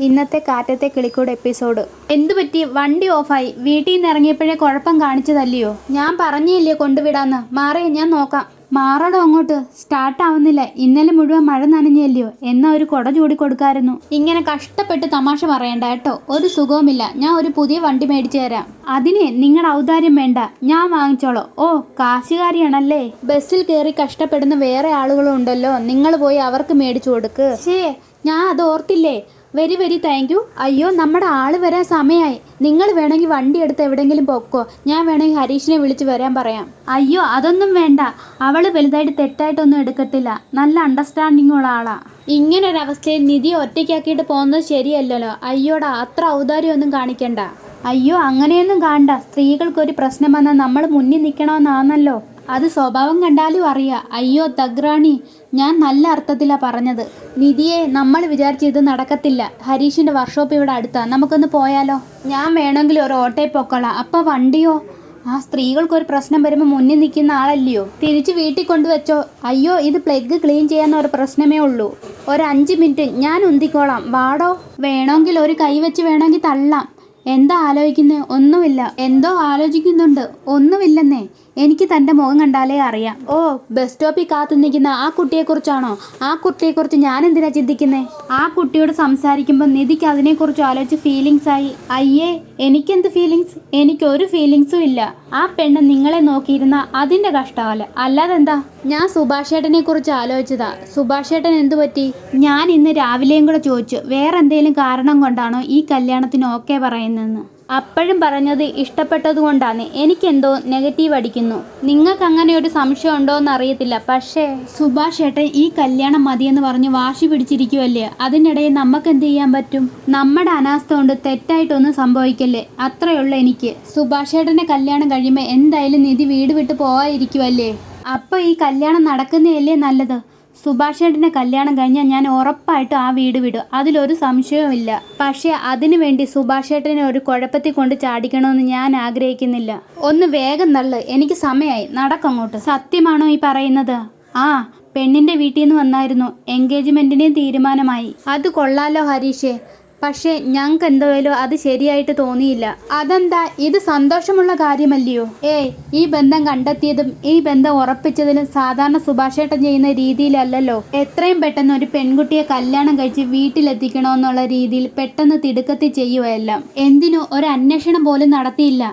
ഇന്നത്തെ കാറ്റത്തെ കിളിക്കൂട് എപ്പിസോഡ്. എന്തു പറ്റി? വണ്ടി ഓഫായി. വീട്ടിൽ നിന്ന് ഇറങ്ങിയപ്പോഴേ കുഴപ്പം കാണിച്ചതല്ലയോ? ഞാൻ പറഞ്ഞില്ലേ കൊണ്ടുവിടാന്ന്. മാറിയ ഞാൻ നോക്കാം. മാറടോ അങ്ങോട്ട്. സ്റ്റാർട്ട് ആവുന്നില്ല. ഇന്നലെ മുഴുവൻ മഴ നനഞ്ഞല്ലയോ? എന്നാ ഒരു കുട ചൂടി കൊടുക്കായിരുന്നു. ഇങ്ങനെ കഷ്ടപ്പെട്ട് തമാശ പറയണ്ട കേട്ടോ. ഒരു സുഖവുമില്ല. ഞാൻ ഒരു പുതിയ വണ്ടി മേടിച്ചു തരാം. അതിന് നിങ്ങളുടെ ഔദാര്യം വേണ്ട, ഞാൻ വാങ്ങിച്ചോളൂ. ഓ, കാശുകാരിയാണല്ലേ. ബസ്സിൽ കയറി കഷ്ടപ്പെടുന്ന വേറെ ആളുകളും ഉണ്ടല്ലോ. നിങ്ങൾ പോയി അവർക്ക് മേടിച്ചു കൊടുക്ക്. ഞാൻ അത് ഓർത്തില്ലേ. Very very thank you. അയ്യോ, നമ്മുടെ ആള് വരാൻ സമയമായി. നിങ്ങൾ വേണമെങ്കിൽ വണ്ടി എടുത്ത് എവിടെയെങ്കിലും പൊക്കോ. ഞാൻ വേണമെങ്കിൽ ഹരീഷിനെ വിളിച്ച് വരാൻ പറയാം. അയ്യോ, അതൊന്നും വേണ്ട. അവള് വലുതായിട്ട് തെറ്റായിട്ടൊന്നും എടുക്കത്തില്ല. നല്ല അണ്ടർസ്റ്റാൻഡിങ് ഉള്ള ആളാ. ഇങ്ങനൊരവസ്ഥയിൽ നിധി ഒറ്റയ്ക്കാക്കിയിട്ട് പോകുന്നത് ശരിയല്ലല്ലോ. അയ്യോടാ, അത്ര ഔദാര്യമൊന്നും കാണിക്കണ്ട. അയ്യോ, അങ്ങനെയൊന്നും കാണണ്ട. സ്ത്രീകൾക്കൊരു പ്രശ്നം വന്നാൽ നമ്മൾ മുന്നിൽ നിൽക്കണമെന്നാണല്ലോ. അത് സ്വഭാവം കണ്ടാലും അറിയാം. അയ്യോ തഗ്രാണി, ഞാൻ നല്ല അർത്ഥത്തിലാണ് പറഞ്ഞത്. നിധിയെ, നമ്മൾ വിചാരിച്ച് ഇത് നടക്കത്തില്ല. ഹരീഷിൻ്റെ വർക്ക്ഷോപ്പ് ഇവിടെ അടുത്താ. നമുക്കൊന്ന് പോയാലോ? ഞാൻ വേണമെങ്കിൽ ഒരു ഓട്ടോയിൽ പൊക്കോളാം. അപ്പം വണ്ടിയോ? ആ സ്ത്രീകൾക്കൊരു പ്രശ്നം വരുമ്പോൾ മുന്നിൽ നിൽക്കുന്ന ആളല്ലയോ. തിരിച്ച് വീട്ടിൽ കൊണ്ടുവച്ചോ. അയ്യോ, ഇത് പ്ലഗ് ക്ലീൻ ചെയ്യാൻ ഒരു പ്രശ്നമേ ഉള്ളൂ. ഒരു 5 മിനിറ്റ് ഞാൻ ഉന്തിക്കോളാം. വാടോ. വേണമെങ്കിൽ ഒരു കൈ വെച്ച് വേണമെങ്കിൽ തള്ളാം. എന്താ ആലോചിക്കുന്നത്? ഒന്നുമില്ല. എന്തോ ആലോചിക്കുന്നുണ്ട്. ഒന്നുമില്ലെന്നേ. എനിക്ക് തൻ്റെ മുഖം കണ്ടാലേ അറിയാം. ഓ, ബസ് സ്റ്റോപ്പിൽ കാത്തു നിൽക്കുന്ന ആ കുട്ടിയെക്കുറിച്ചാണോ? ആ കുട്ടിയെക്കുറിച്ച് ഞാൻ എന്തിനാ ചിന്തിക്കുന്നത്? ആ കുട്ടിയോട് സംസാരിക്കുമ്പോൾ നിധിക്ക് അതിനെക്കുറിച്ച് ആലോചിച്ച് ഫീലിങ്സ് ആയി. അയ്യേ, എനിക്കെന്ത് ഫീലിങ്സ്? എനിക്കൊരു ഫീലിങ്സും ഇല്ല. ആ പെണ്ണ് നിങ്ങളെ നോക്കിയിരുന്ന അതിൻ്റെ കഷ്ടമല്ല. അല്ലാതെന്താ? ഞാൻ സുഭാഷേട്ടനെ കുറിച്ച് ആലോചിച്ചതാ. സുഭാഷേട്ടൻ എന്തു പറ്റി? ഞാൻ ഇന്ന് രാവിലെയും കൂടെ ചോദിച്ചു, വേറെ എന്തെങ്കിലും കാരണം കൊണ്ടാണോ ഈ കല്യാണത്തിന് ഓക്കെ പറയുന്നതെന്ന്. അപ്പോഴും പറഞ്ഞത് ഇഷ്ടപ്പെട്ടതുകൊണ്ടാണ്. എനിക്കെന്തോ നെഗറ്റീവ് അടിക്കുന്നു. നിങ്ങൾക്ക് അങ്ങനെ ഒരു സംശയം ഉണ്ടോ എന്ന് അറിയത്തില്ല. പക്ഷേ സുഭാഷ് ഏട്ടൻ ഈ കല്യാണം മതിയെന്ന് പറഞ്ഞ് വാശി പിടിച്ചിരിക്കുമല്ലേ. അതിനിടയിൽ നമുക്ക് എന്ത് ചെയ്യാൻ പറ്റും? നമ്മുടെ അനാസ്ഥ കൊണ്ട് തെറ്റായിട്ടൊന്നും സംഭവിക്കല്ലേ. അത്രയുള്ള എനിക്ക്. സുഭാഷ് ഏട്ടൻ്റെ കല്യാണം കഴിയുമ്പോൾ എന്തായാലും നിധി വീട് വിട്ട് പോകാതിരിക്കുമല്ലേ. അപ്പോൾ ഈ കല്യാണം നടക്കുന്നതല്ലേ നല്ലത്. സുഭാഷേട്ടൻ്റെ കല്യാണം കഴിഞ്ഞാൽ ഞാൻ ഉറപ്പായിട്ടും ആ വീട് വിടും. അതിലൊരു സംശയവുമില്ല. പക്ഷേ അതിനു വേണ്ടി സുഭാഷേട്ടനെ ഒരു കുഴപ്പത്തിൽ കൊണ്ട് ചാടിക്കണമെന്ന് ഞാൻ ആഗ്രഹിക്കുന്നില്ല. ഒന്ന് വേഗം തള്ളു. എനിക്ക് സമയമായി. നടക്കങ്ങോട്ട്. സത്യമാണോ ഈ പറയുന്നത്? ആ, പെണ്ണിൻ്റെ വീട്ടിൽ നിന്ന് വന്നായിരുന്നു. എൻഗേജ്മെൻറ്റിനെയും തീരുമാനമായി. അത് കൊള്ളാലോ ഹരീഷേ. പക്ഷേ ഞങ്ങൾക്ക് എന്തായാലും അത് ശരിയായിട്ട് തോന്നിയില്ല. അതെന്താ? ഇത് സന്തോഷമുള്ള കാര്യമല്ലയോ? ഈ ബന്ധം കണ്ടെത്തിയതും ഈ ബന്ധം ഉറപ്പിച്ചതിലും സാധാരണ സുഭാഷേട്ടൻ ചെയ്യുന്ന രീതിയിലല്ലല്ലോ. എത്രയും പെട്ടെന്ന് ഒരു പെൺകുട്ടിയെ കല്യാണം കഴിച്ച് വീട്ടിലെത്തിക്കണമെന്നുള്ള രീതിയിൽ പെട്ടെന്ന് തിടുക്കത്തിൽ ചെയ്യുകയെല്ലാം. എന്തിനു ഒരു അന്വേഷണം പോലും നടത്തിയില്ല.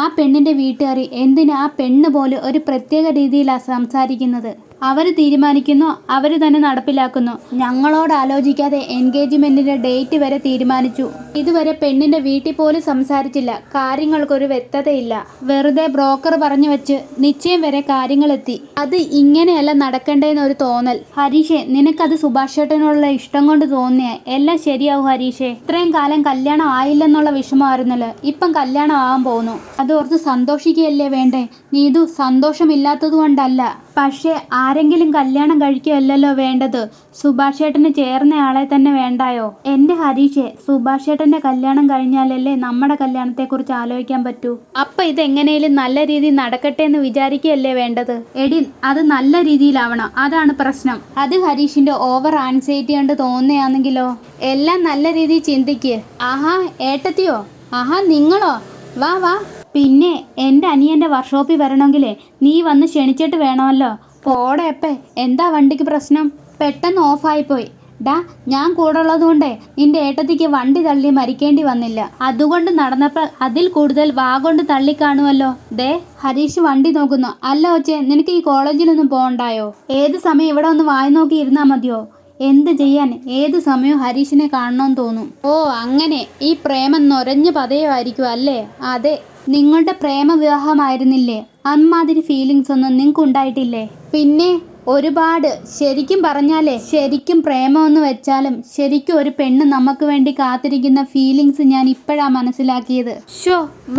ആ പെണ്ണിൻ്റെ വീട്ടുകാർ എന്തിനു ആ പെണ്ണ് പോലും ഒരു പ്രത്യേക രീതിയിലാണ് സംസാരിക്കുന്നത്. അവർ തീരുമാനിക്കുന്നു, അവർ തന്നെ നടപ്പിലാക്കുന്നു. ഞങ്ങളോട് ആലോചിക്കാതെ എൻഗേജ്മെൻറ്റിൻ്റെ ഡേറ്റ് വരെ തീരുമാനിച്ചു. ഇതുവരെ പെണ്ണിൻ്റെ വീട്ടിൽ പോലും സംസാരിച്ചില്ല. കാര്യങ്ങൾക്കൊരു വ്യക്തതയില്ല. വെറുതെ ബ്രോക്കർ പറഞ്ഞു വെച്ച് നിശ്ചയം വരെ കാര്യങ്ങളെത്തി. അത് ഇങ്ങനെയല്ല നടക്കേണ്ടതെന്നൊരു തോന്നൽ. ഹരീഷേ, നിനക്കത് സുഭാഷേട്ടനുള്ള ഇഷ്ടം കൊണ്ട് തോന്നിയ എല്ലാം ശരിയാവും ഹരീഷേ. ഇത്രയും കാലം കല്യാണം ആയില്ലെന്നുള്ള വിഷമമായിരുന്നല്ലോ. ഇപ്പം കല്യാണം ആവാൻ പോകുന്നു. അതോർത്ത് സന്തോഷിക്കുകയല്ലേ വേണ്ടേ. നീതു സന്തോഷമില്ലാത്തത് കൊണ്ടല്ല. പക്ഷേ ആരെങ്കിലും കല്യാണം കഴിക്കുകയല്ലല്ലോ വേണ്ടത്. സുഭാഷേട്ടന് ചേർന്ന ആളെ തന്നെ വേണ്ടായോ? എൻ്റെ ഹരീഷേ, സുഭാഷേട്ടൻ്റെ കല്യാണം കഴിഞ്ഞാലല്ലേ നമ്മുടെ കല്യാണത്തെക്കുറിച്ച് ആലോചിക്കാൻ പറ്റൂ. അപ്പം ഇതെങ്ങനെയും നല്ല രീതിയിൽ നടക്കട്ടെ എന്ന് വിചാരിക്കുകയല്ലേ വേണ്ടത്. എടി, അത് നല്ല രീതിയിലാവണം. അതാണ് പ്രശ്നം. അത് ഹരീഷിൻ്റെ ഓവർ ആൻസൈറ്റി കൊണ്ട് തോന്നുകയാണെങ്കിലോ? എല്ലാം നല്ല രീതിയിൽ ചിന്തിക്ക്. ആഹാ, ഏട്ടത്തിയോ? ആഹാ, നിങ്ങളോ? വാ വാ. പിന്നെ എൻ്റെ അനിയൻ്റെ വർക്ക്ഷോപ്പിൽ വരണമെങ്കിലേ നീ വന്ന് ക്ഷണിച്ചിട്ട് വേണമല്ലോ. പോടേപ്പേ. എന്താ വണ്ടിക്ക് പ്രശ്നം? പെട്ടെന്ന് ഓഫായിപ്പോയി. ഞാൻ കൂടെ ഉള്ളതുകൊണ്ടേ നിന്റെ ഏട്ടത്തിക്ക് വണ്ടി തള്ളി മരിക്കേണ്ടി വന്നില്ല. അതുകൊണ്ട് നടന്നപ്പോൾ അതിൽ കൂടുതൽ വാ കൊണ്ട് തള്ളിക്കാണുമല്ലോ. ഹരീഷ് വണ്ടി നോക്കുന്നു. അല്ല ഒച്ചേ, നിനക്ക് ഈ കോളേജിലൊന്നും പോകണ്ടായോ? ഏത് സമയം ഇവിടെ ഒന്ന് വായി നോക്കി ഇരുന്നാൽ മതിയോ? എന്ത് ചെയ്യാൻ, ഏത് സമയവും ഹരീഷിനെ കാണണമെന്ന് തോന്നും. ഓ അങ്ങനെ. ഈ പ്രേമം നൊരഞ്ഞു പതയുമായിരിക്കും അല്ലേ? അതെ. നിങ്ങളുടെ പ്രേമവിവാഹമായിരുന്നില്ലേ? അമ്മാതിരി ഫീലിങ്സ് ഒന്നും നിങ്ങൾക്ക് ഉണ്ടായിട്ടില്ലേ? പിന്നെ ഒരുപാട്. ശരിക്കും പറഞ്ഞാലേ, ശരിക്കും പ്രേമമെന്ന് വെച്ചാലും ശരിക്കും ഒരു പെണ്ണ് നമുക്ക് വേണ്ടി കാത്തിരിക്കുന്ന ഫീലിങ്സ് ഞാൻ ഇപ്പോഴാണ് മനസ്സിലാക്കിയത്.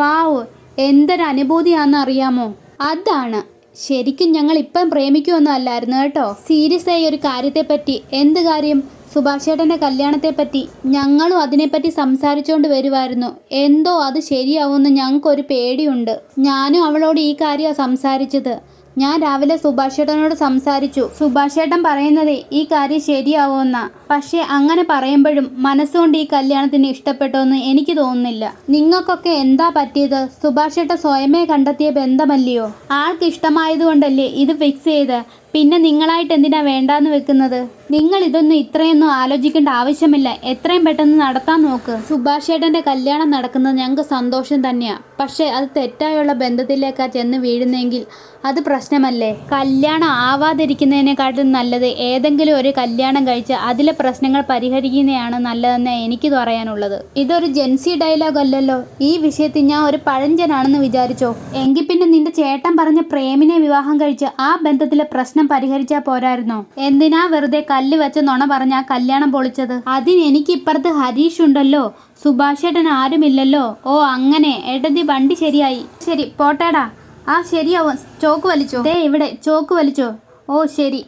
വാവ്, എന്തൊരു അനുഭൂതിയാണെന്ന് അറിയാമോ? അതാണ് ശരിക്കും. ഞങ്ങൾ ഇപ്പം പ്രേമിക്കുമൊന്നും അല്ലായിരുന്നു കേട്ടോ. സീരിയസ് ആയ ഒരു കാര്യത്തെപ്പറ്റി. എന്ത് കാര്യം? സുഭാഷേട്ടൻ്റെ കല്യാണത്തെപ്പറ്റി. ഞങ്ങളും അതിനെപ്പറ്റി സംസാരിച്ചുകൊണ്ട് വരുമായിരുന്നു. എന്തോ അത് ശരിയാവുമെന്ന് ഞങ്ങൾക്കൊരു പേടിയുണ്ട്. ഞാനും അവളോട് ഈ കാര്യമാണ് സംസാരിച്ചത്. ഞാൻ രാവിലെ സുഭാഷ് ചേട്ടനോട് സംസാരിച്ചു. സുഭാഷ് ചേട്ടൻ പറയുന്നത് ഈ കാര്യം ശരിയാവുമെന്നാ. പക്ഷെ അങ്ങനെ പറയുമ്പോഴും മനസ്സുകൊണ്ട് ഈ കല്യാണത്തിന് ഇഷ്ടപ്പെട്ടോന്ന് എനിക്ക് തോന്നുന്നില്ല. നിങ്ങൾക്കൊക്കെ എന്താ പറ്റിയത്? സുഭാഷ് ചേട്ടൻ സ്വയമേ കണ്ടെത്തിയ ബന്ധമല്ലയോ? ആൾക്ക് ഇഷ്ടമായതുകൊണ്ടല്ലേ ഇത് ഫിക്സ് ചെയ്ത്. പിന്നെ നിങ്ങളായിട്ട് എന്തിനാ വേണ്ടാന്ന് വെക്കുന്നത്? നിങ്ങൾ ഇതൊന്നും ഇത്രയൊന്നും ആലോചിക്കേണ്ട ആവശ്യമില്ല. എത്രയും പെട്ടെന്ന് നടത്താൻ നോക്ക്. സുഭാഷ് ചേട്ടൻ്റെ കല്യാണം നടക്കുന്നത് ഞങ്ങൾക്ക് സന്തോഷം തന്നെയാ. പക്ഷെ അത് തെറ്റായുള്ള ബന്ധത്തിലേക്കാ ചെന്ന് വീഴുന്നെങ്കിൽ അത് പ്രശ്നമല്ലേ? കല്യാണം ആവാതിരിക്കുന്നതിനെക്കാട്ടും നല്ലത് ഏതെങ്കിലും ഒരു കല്യാണം കഴിച്ച് അതിലെ പ്രശ്നങ്ങൾ പരിഹരിക്കുന്നതാണ് നല്ലതെന്ന് എനിക്ക് പറയാനുള്ളത്. ഇതൊരു ജെൻസി ഡയലോഗ് അല്ലല്ലോ. ഈ വിഷയത്തിൽ ഞാൻ ഒരു പഴഞ്ചനാണെന്ന് വിചാരിച്ചോ? എങ്കിൽ പിന്നെ നിന്റെ ചേട്ടൻ പറഞ്ഞ പ്രേമിനെ വിവാഹം കഴിച്ച് ആ ബന്ധത്തിലെ പ്രശ്നം പരിഹരിച്ചാൽ പോരായിരുന്നോ? എന്തിനാ വെറുതെ കല്ല് വെച്ച് നുണ പറഞ്ഞ ആ കല്യാണം പൊളിച്ചത്? അതിന് എനിക്ക് ഇപ്പുറത്ത് ഹരീഷ് ഉണ്ടല്ലോ. സുഭാഷ് ചേട്ടൻ ആരുമില്ലല്ലോ. ഓ അങ്ങനെ. ഏട്ടത്തി വണ്ടി ശരിയായി. ശരി പോട്ടേടാ. ആ ശരിയാവും. ചോക്ക് വലിച്ചോ. ദേ ഇവിടെ ചോക്ക് വലിച്ചോ. ഓ ശരി.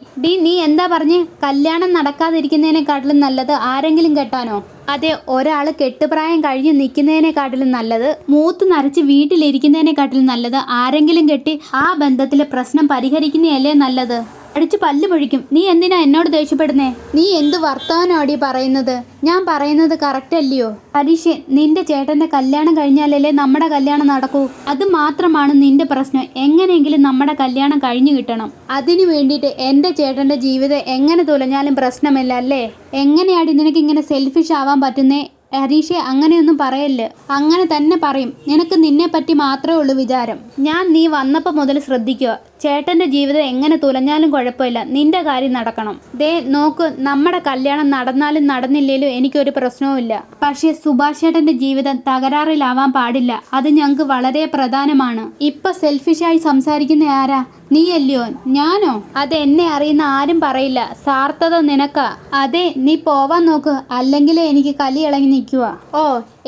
നീ എന്താ പറഞ്ഞേ? കല്യാണം നടക്കാതിരിക്കുന്നതിനെക്കാട്ടിലും നല്ലത് ആരെങ്കിലും കെട്ടാനോ? അതെ, ഒരാൾ കെട്ടുപ്രായം കഴിഞ്ഞ് നിൽക്കുന്നതിനെക്കാട്ടിലും നല്ലത്, മൂത്ത് നരച്ച് വീട്ടിലിരിക്കുന്നതിനെക്കാട്ടിലും നല്ലത് ആരെങ്കിലും കെട്ടി ആ ബന്ധത്തിലെ പ്രശ്നം പരിഹരിക്കുന്നതല്ലേ നല്ലത്. അടിച്ച് പല്ല് പൊഴിക്കും. നീ എന്തിനാ എന്നോട് ദേഷ്യപ്പെടുന്നേ? നീ എന്ത് വർത്തമാനമാടി പറയുന്നത്? ഞാൻ പറയുന്നത് കറക്റ്റ് അല്ലയോ? ഹരീഷ്, നിന്റെ ചേട്ടൻ്റെ കല്യാണം കഴിഞ്ഞാലല്ലേ നമ്മുടെ കല്യാണം നടക്കൂ. അത് മാത്രമാണ് നിന്റെ പ്രശ്നം. എങ്ങനെയെങ്കിലും നമ്മുടെ കല്യാണം കഴിഞ്ഞു കിട്ടണം. അതിനു വേണ്ടിയിട്ട് എൻ്റെ ചേട്ടൻ്റെ ജീവിതം എങ്ങനെ തുലഞ്ഞാലും പ്രശ്നമില്ല അല്ലേ? എങ്ങനെയാടി നിനക്ക് ഇങ്ങനെ സെൽഫിഷ് ആവാൻ പറ്റുന്നേ? ഹരീഷെ, അങ്ങനെയൊന്നും പറയല്ലേ. അങ്ങനെ തന്നെ പറയും. നിനക്ക് നിന്നെ പറ്റി മാത്രമേ ഉള്ളൂ വിചാരം. ഞാൻ നീ വന്നപ്പോൾ മുതൽ ശ്രദ്ധിക്കുക. ചേട്ടൻ്റെ ജീവിതം എങ്ങനെ തുലഞ്ഞാലും കുഴപ്പമില്ല, നിന്റെ കാര്യം നടക്കണം. ദേ നോക്ക്, നമ്മുടെ കല്യാണം നടന്നാലും നടന്നില്ലേലും എനിക്കൊരു പ്രശ്നവുമില്ല. പക്ഷേ സുഭാഷ് ചേട്ടൻ്റെ ജീവിതം തകരാറിലാവാൻ പാടില്ല. അത് ഞങ്ങൾക്ക് വളരെ പ്രധാനമാണ്. ഇപ്പൊ സെൽഫിഷായി സംസാരിക്കുന്ന ആരാ? നീയല്ലയോ? ഞാനോ? അത് എന്നെ അറിയുന്ന ആരും പറയില്ല. സാർത്ഥത നിനക്കാ. അതെ, നീ പോവാൻ നോക്ക്, അല്ലെങ്കിൽ എനിക്ക് കലി ഇളങ്ങി നിൽക്കുക. ഓ,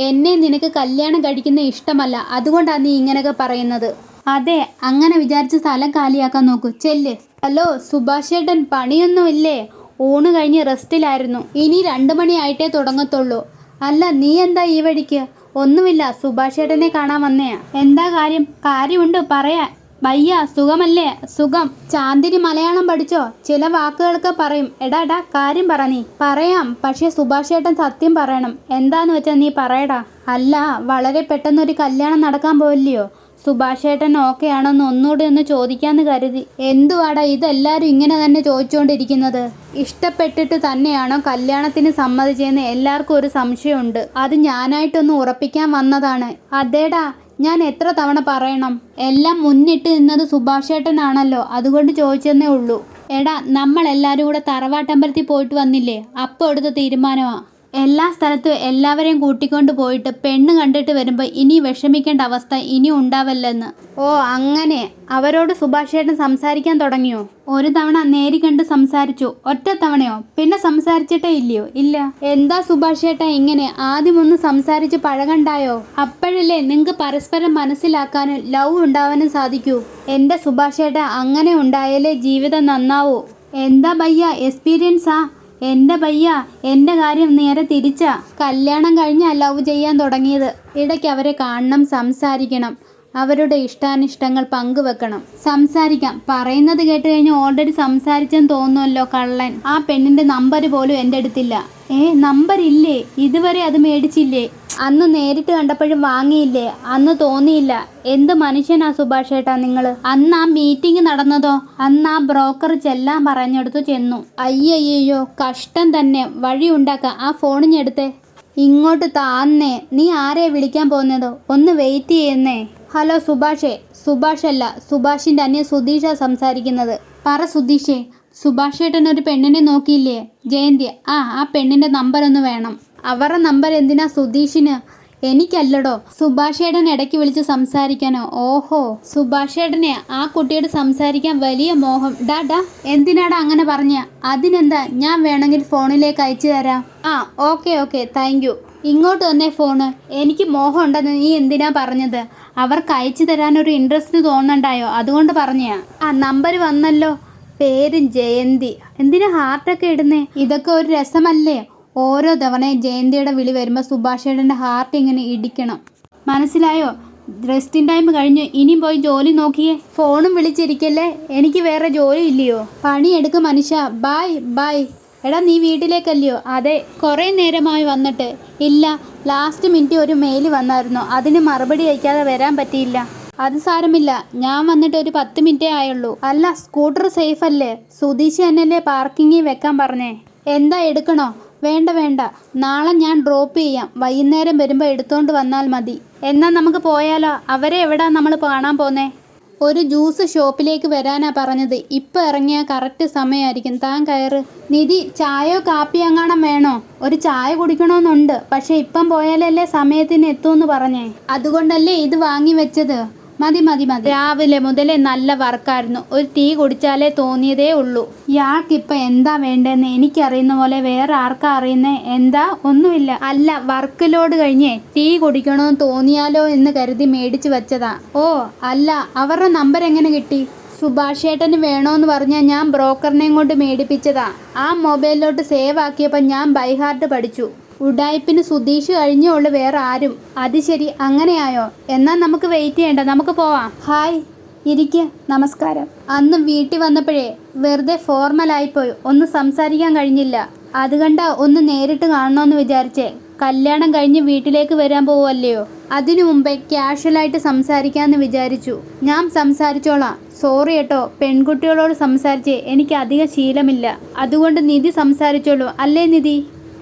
എന്നെ നിനക്ക് കല്യാണം കഴിക്കുന്ന ഇഷ്ടമല്ല, അതുകൊണ്ടാണ് നീ ഇങ്ങനെയൊക്കെ പറയുന്നത്. അതെ, അങ്ങനെ വിചാരിച്ച് സ്ഥലം കാലിയാക്കാൻ നോക്കൂ. ചെല്ല്. ഹലോ സുഭാഷ് ചേട്ടൻ, പണിയൊന്നുമില്ലേ? ഊണ് കഴിഞ്ഞ് റെസ്റ്റിലായിരുന്നു. ഇനി 2 മണിയായിട്ടേ തുടങ്ങത്തുള്ളൂ. അല്ല, നീ എന്താ ഈ വഴിക്ക്? ഒന്നുമില്ല, സുഭാഷ് ചേട്ടനെ കാണാൻ വന്നയാ. എന്താ കാര്യം? കാര്യമുണ്ട്, പറയാ. ഭയ്യ, സുഖമല്ലേ? സുഖം. ചാന്ദിനി മലയാളം പഠിച്ചോ? ചില വാക്കുകളൊക്കെ പറയും. എടാ കാര്യം പറ. നീ പറയാം, പക്ഷേ സുഭാഷ് ചേട്ടൻ സത്യം പറയണം. എന്താന്ന് വെച്ചാൽ നീ പറയടാ. അല്ല, വളരെ പെട്ടെന്നൊരു കല്യാണം നടക്കാൻ പോവില്ലയോ? സുഭാഷ് ചേട്ടൻ ഓക്കെ ആണോന്ന് ഒന്നുകൂടെ ഒന്ന് ചോദിക്കാന്ന് കരുതി. എന്തുവാടാ ഇതെല്ലാവരും ഇങ്ങനെ തന്നെ ചോദിച്ചുകൊണ്ടിരിക്കുന്നത്? ഇഷ്ടപ്പെട്ടിട്ട് തന്നെയാണോ കല്യാണത്തിന് സമ്മതിച്ചെന്ന് എല്ലാവർക്കും ഒരു സംശയമുണ്ട്. അത് ഞാനായിട്ടൊന്ന് ഉറപ്പിക്കാൻ വന്നതാണ്. അതേടാ, ഞാൻ എത്ര തവണ പറയണം? എല്ലാം മുന്നിട്ട് നിന്നത് സുഭാഷ് ചേട്ടനാണല്ലോ, അതുകൊണ്ട് ചോദിച്ചെന്നേ ഉള്ളൂ. എടാ, നമ്മളെല്ലാവരും കൂടെ തറവാട്ടമ്പലത്തിൽ പോയിട്ട് വന്നില്ലേ? അപ്പോൾ എടുത്ത തീരുമാനമാണ്. എല്ലാ സ്ഥലത്തും എല്ലാവരെയും കൂട്ടിക്കൊണ്ട് പോയിട്ട് പെണ്ണ് കണ്ടിട്ട് വരുമ്പോൾ ഇനി വിഷമിക്കേണ്ട അവസ്ഥ ഇനി ഉണ്ടാവല്ലെന്ന്. ഓ അങ്ങനെ. അവരോട് സുഭാഷ് ചേട്ടൻ സംസാരിക്കാൻ തുടങ്ങിയോ? ഒരു തവണ നേരി കണ്ട് സംസാരിച്ചു. ഒറ്റ തവണയോ? പിന്നെ സംസാരിച്ചിട്ടേ ഇല്ലയോ? ഇല്ല. എന്താ സുഭാഷ് ചേട്ടൻ ഇങ്ങനെ? ആദ്യം ഒന്ന് സംസാരിച്ച് പഴകണ്ടായോ? അപ്പോഴല്ലേ നിങ്ങൾക്ക് പരസ്പരം മനസ്സിലാക്കാനും ലവ് ഉണ്ടാവാനും സാധിക്കൂ. എൻ്റെ സുഭാഷ് ചേട്ടൻ അങ്ങനെ ഉണ്ടായാലേ ജീവിതം നന്നാവൂ. എന്താ ഭയ്യ, എക്സ്പീരിയൻസാ? എൻ്റെ ഭയ്യ, എൻ്റെ കാര്യം നേരെ തിരിച്ചാ. കല്യാണം കഴിഞ്ഞാ ലവ് ചെയ്യാൻ തുടങ്ങിയത്. ഇടയ്ക്ക് അവരെ കാണണം, സംസാരിക്കണം, അവരുടെ ഇഷ്ടാനിഷ്ടങ്ങൾ പങ്കുവെക്കണം. സംസാരിക്കാം. പറയുന്നത് കേട്ട് കഴിഞ്ഞ് ഓൾറെഡി സംസാരിച്ചെന്ന് തോന്നുമല്ലോ കള്ളൻ. ആ പെണ്ണിൻ്റെ നമ്പർ പോലും എൻ്റെ അടുത്തില്ല. നമ്പർ ഇല്ലേ? ഇതുവരെ അത് മേടിച്ചില്ലേ? അന്ന് നേരിട്ട് കണ്ടപ്പോഴും വാങ്ങിയില്ലേ? അന്ന് തോന്നിയില്ല. എന്ത് മനുഷ്യനാ സുഭാഷ് ചേട്ടാ നിങ്ങൾ? അന്ന് ആ മീറ്റിംഗ് നടന്നതോ? അന്ന് ആ ബ്രോക്കർ ചെല്ലാൻ പറഞ്ഞെടുത്തു ചെന്നു. അയ്യയ്യോ, കഷ്ടം തന്നെ. വഴി ഉണ്ടാക്കാം. ആ ഫോണിഞ്ഞെടുത്തേ. ഇങ്ങോട്ട് താന്നേ. നീ ആരെയാ വിളിക്കാൻ പോകുന്നത്? ഒന്ന് വെയിറ്റ് ചെയ്യുന്നേ. ഹലോ സുഭാഷേ. സുഭാഷ് അല്ല, സുഭാഷിൻ്റെ അനിയൻ സുധീഷാ സംസാരിക്കുന്നത്. പറ സുധീഷേ. സുഭാഷ് ചേട്ടൻ ഒരു പെണ്ണിനെ നോക്കിയില്ലേ? ജയന്തി. ആ പെണ്ണിൻ്റെ നമ്പർ ഒന്ന് വേണം. അവരുടെ നമ്പർ എന്തിനാ സുധീഷിന്? എനിക്കല്ലടോ. സുഭാഷ് ചേട്ടൻ ഇടയ്ക്ക് വിളിച്ച് സംസാരിക്കാനോ? ഓഹോ, സുഭാഷ് ചേട്ടനെ ആ കുട്ടിയോട് സംസാരിക്കാൻ വലിയ മോഹം. ഡാ എന്തിനാടാ അങ്ങനെ പറഞ്ഞ? അതിനെന്താ, ഞാൻ വേണമെങ്കിൽ ഫോണിലേക്ക് അയച്ചു തരാം. Okay thank you. ഇങ്ങോട്ട് തന്നെ ഫോണ്. എനിക്ക് മോഹം ഉണ്ടെന്ന് നീ എന്തിനാ പറഞ്ഞത്? അവർക്ക് അയച്ചു തരാനൊരു ഇൻട്രസ്റ്റ് തോന്നണ്ടായോ? അതുകൊണ്ട് പറഞ്ഞാ. നമ്പർ വന്നല്ലോ. പേരും ജയന്തി. എന്തിനാ ഹാർട്ടൊക്കെ ഇടുന്നേ? ഇതൊക്കെ ഒരു രസമല്ലേ? ഓരോ തവണയും ജയന്തിയുടെ വിളി വരുമ്പോൾ സുഭാഷ് ചേട്ടൻ്റെ ഹാർട്ട് ഇങ്ങനെ ഇടിക്കണം. മനസ്സിലായോ? റെസ്റ്റിംഗ് ടൈം കഴിഞ്ഞു, ഇനിയും പോയി ജോലി നോക്കിയേ. ഫോണും വിളിച്ചിരിക്കല്ലേ, എനിക്ക് വേറെ ജോലി ഇല്ലയോ? പണിയെടുക്കും മനുഷ്യ. Bye bye. എടാ നീ വീട്ടിലേക്കല്ലയോ? അതെ. കുറേ നേരമായി വന്നിട്ട്. ഇല്ല, ലാസ്റ്റ് മിനിറ്റ് ഒരു മെയിൽ വന്നായിരുന്നു, അതിന് മറുപടി അയക്കാതെ വരാൻ പറ്റിയില്ല. അത് സാരമില്ല, ഞാൻ വന്നിട്ട് ഒരു 10 മിനിറ്റേ ആയുള്ളൂ. അല്ല, സ്കൂട്ടർ സേഫ് അല്ലേ? സുധീഷ് എന്നല്ലേ പാർക്കിങ്ങിൽ വെക്കാൻ പറഞ്ഞേ. എന്താ എടുക്കണോ? വേണ്ട വേണ്ട, നാളെ ഞാൻ ഡ്രോപ്പ് ചെയ്യാം. വൈകുന്നേരം വരുമ്പോൾ എടുത്തോണ്ട് വന്നാൽ മതി. എന്നാൽ നമുക്ക് പോയാലോ? അവരെ എവിടാ നമ്മൾ കാണാൻ പോന്നേ? ഒരു ജ്യൂസ് ഷോപ്പിലേക്ക് വരാനാ പറഞ്ഞത്. ഇപ്പം ഇറങ്ങിയ കറക്റ്റ് സമയമായിരിക്കും. താൻ കയറ്. നിധി, ചായയോ കാപ്പിയോ എങ്ങാണം വേണോ? ഒരു ചായ കുടിക്കണമെന്നുണ്ട്, പക്ഷെ ഇപ്പം പോയാലല്ലേ സമയത്തിന് എത്തുമെന്ന് പറഞ്ഞേ. അതുകൊണ്ടല്ലേ ഇത് വാങ്ങി വെച്ചത്. മതി മതി മതി. രാവിലെ മുതലേ നല്ല വർക്കായിരുന്നു. ഒരു ടീ കുടിച്ചാലേ തോന്നിയതേ ഉള്ളൂ. ഇയാൾക്കിപ്പം എന്താ വേണ്ടതെന്ന് എനിക്കറിയുന്ന പോലെ വേറെ ആർക്കാ അറിയുന്നേ? എന്താ? ഒന്നുമില്ല. അല്ല, വർക്ക് ലോഡ് കഴിഞ്ഞേ ടീ കുടിക്കണമെന്ന് തോന്നിയാലോ എന്ന് കരുതി മേടിച്ചു വെച്ചതാ. ഓ അല്ല, അവരുടെ നമ്പർ എങ്ങനെ കിട്ടി? സുഭാഷ് ഏട്ടന് വേണോന്ന് പറഞ്ഞാൽ ഞാൻ ബ്രോക്കറിനെയും കൊണ്ട് മേടിപ്പിച്ചതാ. ആ മൊബൈലിലോട്ട് സേവ് ആക്കിയപ്പോൾ ഞാൻ ബൈഹാർട്ട് പഠിച്ചു. ഉഡായിപ്പിന് സുധീഷ് കഴിഞ്ഞേ ഉള്ളു, വേറെ ആരും. അത് ശരി, അങ്ങനെയായോ? എന്നാൽ നമുക്ക് വെയിറ്റ് ചെയ്യണ്ട, നമുക്ക് പോവാം. ഹായ്, ഇരിക്ക്. നമസ്കാരം. അന്ന് വീട്ടിൽ വന്നപ്പോഴേ വെറുതെ ഫോർമലായിപ്പോയി, ഒന്നും സംസാരിക്കാൻ കഴിഞ്ഞില്ല. അതുകണ്ട ഒന്ന് നേരിട്ട് കാണണമെന്ന് വിചാരിച്ചേ. കല്യാണം കഴിഞ്ഞ് വീട്ടിലേക്ക് വരാൻ പോവല്ലയോ, അതിനു മുമ്പേ ക്യാഷ്വലായിട്ട് സംസാരിക്കാമെന്ന് വിചാരിച്ചു. ഞാൻ സംസാരിച്ചോളാം. സോറി കേട്ടോ, പെൺകുട്ടികളോട് സംസാരിച്ചേ എനിക്ക് അധികം ശീലമില്ല. അതുകൊണ്ട് നിധി സംസാരിച്ചോളൂ. അല്ലേ നിധി?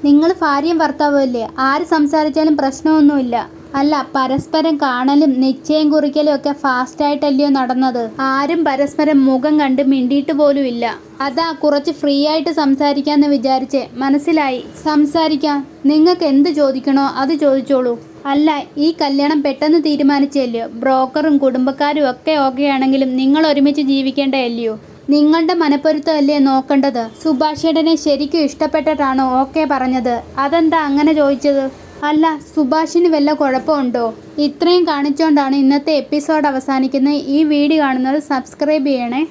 നിങ്ങൾ ഭാര്യയും ഭർത്താവും അല്ലേ? ആര് സംസാരിച്ചാലും പ്രശ്നമൊന്നുമില്ല. അല്ല, പരസ്പരം കാണലും നിശ്ചയം കുറിക്കലും ഒക്കെ ഫാസ്റ്റായിട്ടല്ലയോ നടന്നത്? ആരും പരസ്പരം മുഖം കണ്ട് മിണ്ടിയിട്ട് പോലും ഇല്ല. അതാ കുറച്ച് ഫ്രീ ആയിട്ട് സംസാരിക്കാമെന്ന് വിചാരിച്ചേ. മനസ്സിലായി, സംസാരിക്കാം. നിങ്ങൾക്ക് എന്ത് ചോദിക്കണോ അത് ചോദിച്ചോളൂ. അല്ല, ഈ കല്യാണം പെട്ടെന്ന് തീരുമാനിച്ചല്ലയോ? ബ്രോക്കറും കുടുംബക്കാരും ഒക്കെ ഓക്കെ ആണെങ്കിലും നിങ്ങൾ ഒരുമിച്ച് ജീവിക്കേണ്ടതല്ലയോ? നിങ്ങളുടെ മനപ്പൊരുത്തം അല്ലേ നോക്കേണ്ടത്? സുഭാഷ് ഏട്ടനെ ശരിക്കും ഇഷ്ടപ്പെട്ടിട്ടാണോ ഓക്കെ പറഞ്ഞത്? അതെന്താ അങ്ങനെ ചോദിച്ചത്? അല്ല, സുഭാഷിന് വല്ല കുഴപ്പമുണ്ടോ? ഇത്രയും കാണിച്ചുകൊണ്ടാണ് ഇന്നത്തെ എപ്പിസോഡ് അവസാനിക്കുന്നത്. ഈ വീഡിയോ കാണുന്നത് സബ്സ്ക്രൈബ് ചെയ്യണേ.